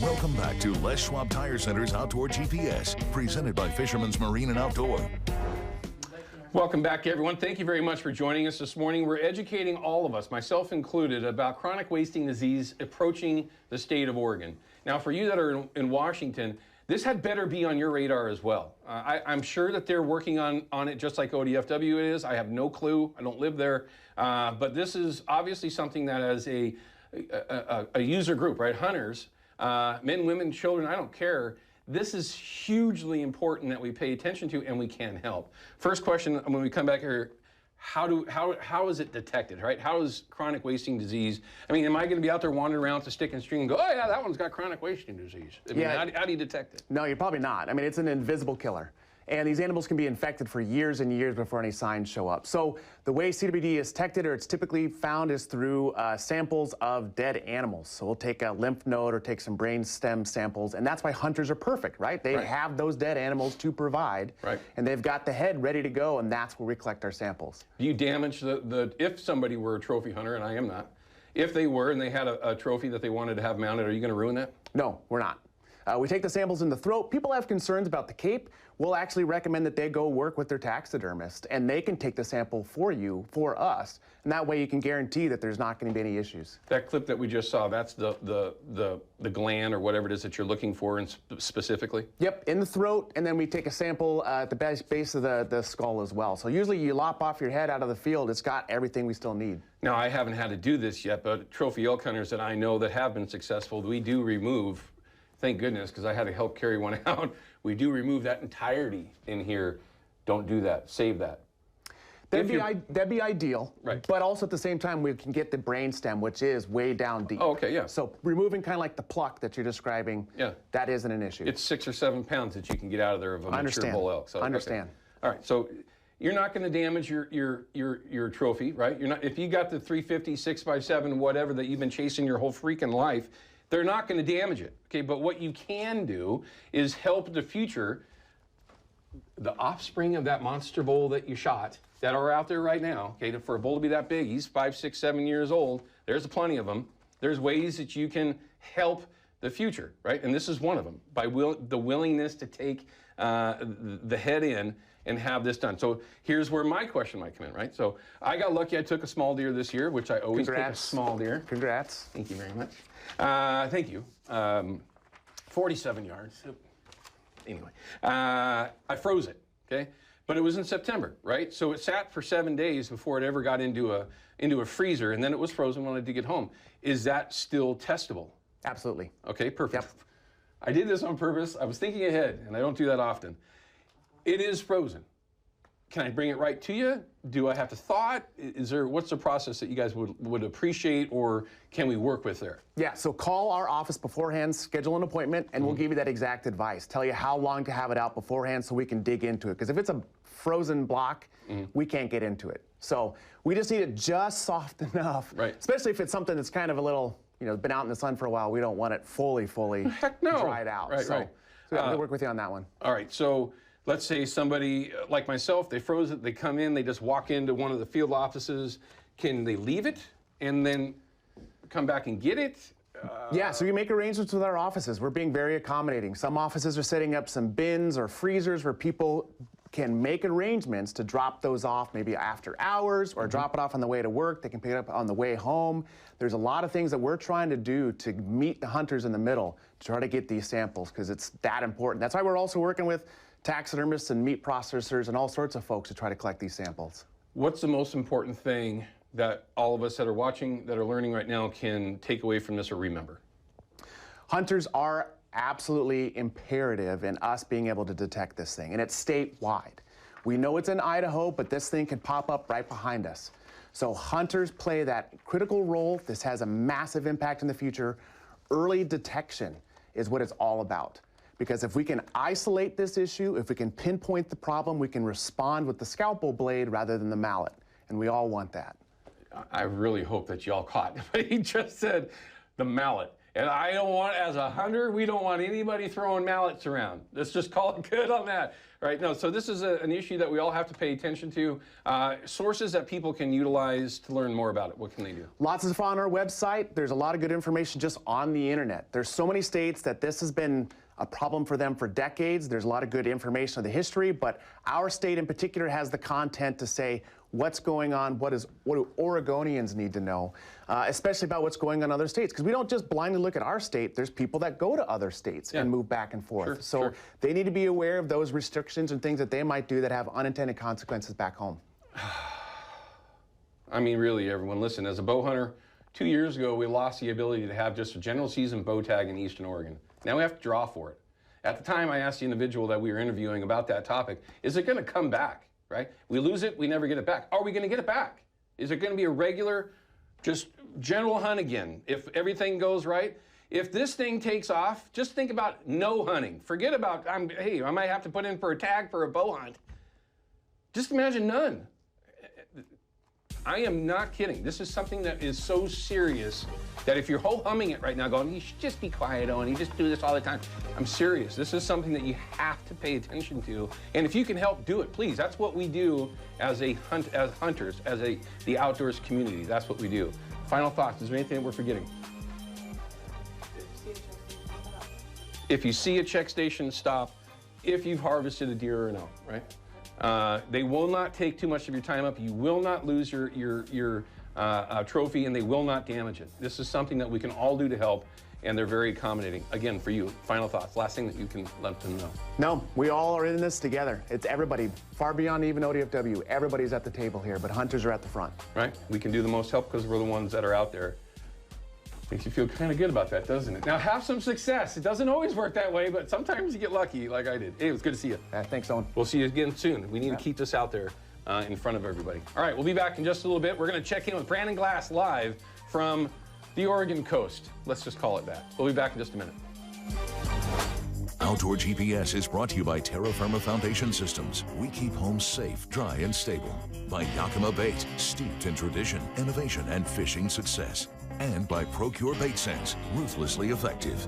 Welcome back to Les Schwab Tire Center's Outdoor GPS, presented by Fisherman's Marine and Outdoor. Welcome back, everyone. Thank you very much for joining us this morning. We're educating all of us, myself included, about chronic wasting disease approaching the state of Oregon. Now, for you that are in Washington, this had better be on your radar as well. I'm sure that they're working on it just like ODFW is. I have no clue. I don't live there. But this is obviously something that as a user group, right? Hunters, men, women, children, I don't care. This is hugely important that we pay attention to, and we can help. First question, when we come back here, how is it detected, right? How is chronic wasting disease? I mean, am I going to be out there wandering around with a stick and string and go, oh yeah, that one's got chronic wasting disease? I mean, how do you detect it? No, you're probably not. I mean, it's an invisible killer. And these animals can be infected for years and years before any signs show up. So the way CWD is detected, or it's typically found, is through samples of dead animals. So we'll take a lymph node or take some brain stem samples, and that's why hunters are perfect, right? They have those dead animals to provide, and they've got the head ready to go, and that's where we collect our samples. Do you damage if somebody were a trophy hunter, and I am not, if they were and they had a trophy that they wanted to have mounted, are you going to ruin that? No, we're not. We take the samples in the throat. People have concerns about the cape. We'll actually recommend that they go work with their taxidermist, and they can take the sample for you, for us, and that way you can guarantee that there's not going to be any issues. That clip that we just saw, that's the gland or whatever it is that you're looking for specifically? Yep, in the throat, and then we take a sample at the base of the skull as well. So usually you lop off your head out of the field, it's got everything we still need. Now, I haven't had to do this yet, but trophy elk hunters that I know that have been successful, we do remove, thank goodness, because I had to help carry one out. We do remove that entirety in here. Don't do that. Save that. That'd be ideal. Right. But also at the same time, we can get the brain stem, which is way down deep. Oh, okay, yeah. So removing kind of like the pluck that you're describing, that isn't an issue. It's 6 or 7 pounds that you can get out of there of a mature bull elk. So, understand. Okay. All right. So you're not going to damage your trophy, right? You're not. If you got the 350, 6x7, whatever that you've been chasing your whole freaking life, they're not going to damage it, okay? But what you can do is help the future, the offspring of that monster bull that you shot, that are out there right now, okay? For a bull to be that big, he's 5, 6, 7 years old, there's plenty of them. There's ways that you can help the future, right? And this is one of them, by the willingness to take the head in and have this done. So here's where my question might come in, right? So I got lucky, I took a small deer this year, which I always take a small deer. Congrats. Thank you very much. Thank you. 47 yards. Anyway, I froze it, okay? But it was in September, right? So it sat for 7 days before it ever got into a freezer, and then it was frozen when I did get home. Is that still testable? Absolutely. Okay, perfect. Yep. I did this on purpose. I was thinking ahead, and I don't do that often. It is frozen. Can I bring it right to you? Do I have to thaw it? What's the process that you guys would appreciate, or can we work with there? Yeah, so call our office beforehand, schedule an appointment, and we'll give you that exact advice. Tell you how long to have it out beforehand so we can dig into it. Because if it's a frozen block, we can't get into it. So we just need it just soft enough, especially if it's something that's kind of a little, been out in the sun for a while. We don't want it fully dried out. Right, so we have to work with you on that one. All right, so let's say somebody like myself, they froze it, they come in, they just walk into one of the field offices. Can they leave it and then come back and get it? Yeah, so you make arrangements with our offices. We're being very accommodating. Some offices are setting up some bins or freezers where people can make arrangements to drop those off maybe after hours or drop it off on the way to work. They can pick it up on the way home. There's a lot of things that we're trying to do to meet the hunters in the middle to try to get these samples, because it's that important. That's why we're also working with taxidermists and meat processors and all sorts of folks to try to collect these samples. What's the most important thing that all of us that are watching, that are learning right now, can take away from this or remember? Hunters are absolutely imperative in us being able to detect this thing, and it's statewide. We know it's in Idaho, but this thing can pop up right behind us. So hunters play that critical role. This has a massive impact in the future. Early detection is what it's all about. Because if we can isolate this issue, if we can pinpoint the problem, we can respond with the scalpel blade rather than the mallet. And we all want that. I really hope that y'all caught what he just said, the mallet. And I don't want, as a hunter, we don't want anybody throwing mallets around. Let's just call it good on that, right? No, so this is an issue that we all have to pay attention to. Sources that people can utilize to learn more about it. What can they do? Lots of stuff on our website. There's a lot of good information just on the internet. There's so many states that this has been a problem for them for decades. There's a lot of good information on the history, but our state in particular has the content to say what's going on, what do Oregonians need to know, especially about what's going on in other states. Because we don't just blindly look at our state. There's people that go to other states and move back and forth. So they need to be aware of those restrictions and things that they might do that have unintended consequences back home. I mean, really, everyone, listen, as a bow hunter, 2 years ago, we lost the ability to have just a general season bow tag in Eastern Oregon. Now we have to draw for it. At the time, I asked the individual that we were interviewing about that topic, is it going to come back, right? We lose it, we never get it back. Are we going to get it back? Is it going to be a regular, just general hunt again, if everything goes right? If this thing takes off, just think about no hunting. Forget about, hey, I might have to put in for a tag for a bow hunt. Just imagine none. I am not kidding. This is something that is so serious that if you're ho-humming it right now going, you should just be quiet, Owen, you just do this all the time. I'm serious. This is something that you have to pay attention to. And if you can help, do it, please. That's what we do as hunters, as the outdoors community. That's what we do. Final thoughts. Is there anything that we're forgetting? If you see a check station, stop. If you've harvested a deer or an elk, right? They will not take too much of your time up. You will not lose your trophy, and they will not damage it. This is something that we can all do to help, and they're very accommodating. Again, for you, final thoughts, last thing that you can let them know. No, we all are in this together. It's everybody, far beyond even ODFW. Everybody's at the table here, but hunters are at the front. Right? We can do the most help because we're the ones that are out there. Makes you feel kind of good about that, doesn't it? Now, have some success. It doesn't always work that way, but sometimes you get lucky like I did. Hey, it was good to see you. Thanks, Owen. We'll see you again soon. We need to keep this out there in front of everybody. All right, we'll be back in just a little bit. We're going to check in with Brandon Glass live from the Oregon coast. Let's just call it that. We'll be back in just a minute. Outdoor GPS is brought to you by Terra Firma Foundation Systems. We keep homes safe, dry, and stable. By Yakima Bait, steeped in tradition, innovation, and fishing success. And by Procure Bait Sense, ruthlessly effective.